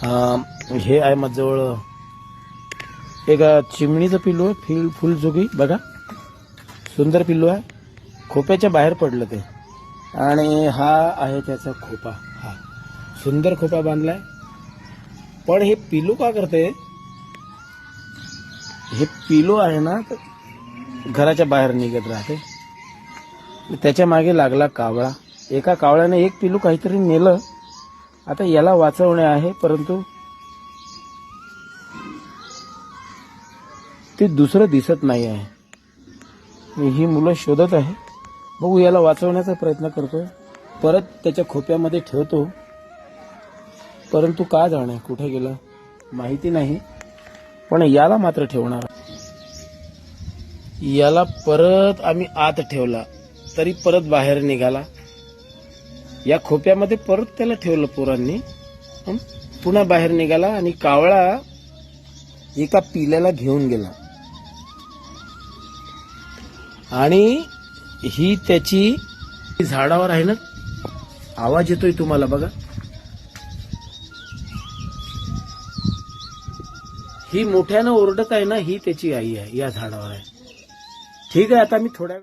हे आहे माझ्याजवळ एक चिमणीचं पिल्लू आहे, फुलझोगी बघा, सुंदर पिल्लू आहे, खोप्याच्या बाहेर पडलं ते. आणि हा आहे त्याचा खोपा, हा सुंदर खोपा बांधलाय. पण हे पिल्लू का करते, हे पिल्लू आहे ना घराच्या बाहेर निघत राहते. त्याच्या मागे लागला कावळा. एका कावळ्याने एक पिल्लू काहीतरी नेलं. आता याला वाचवणे आहे, परंतु ते दुसरं दिसत नाही आहे. मी ही मुलं शोधत आहे. बघू, याला वाचवण्याचा प्रयत्न करतो. परत त्याच्या खोप्यामध्ये ठेवतो, परंतु का जाणे कुठे गेलं माहिती नाही. पण याला मात्र ठेवणार. याला परत आम्ही आत ठेवला तरी परत बाहेर निघाला. या खोप्यामध्ये परत त्याला ठेवलं पोरांनी, पुन्हा बाहेर निघाला. आणि कावळा एका पिल्याला घेऊन गेला. आणि ही त्याची झाडावर आहे ना, आवाज येतोय तुम्हाला बघा. ही मोठ्यानं ओरडत आहे ना, ही त्याची आई आहे, या झाडावर आहे. ठीक आहे, आता मी थोड्या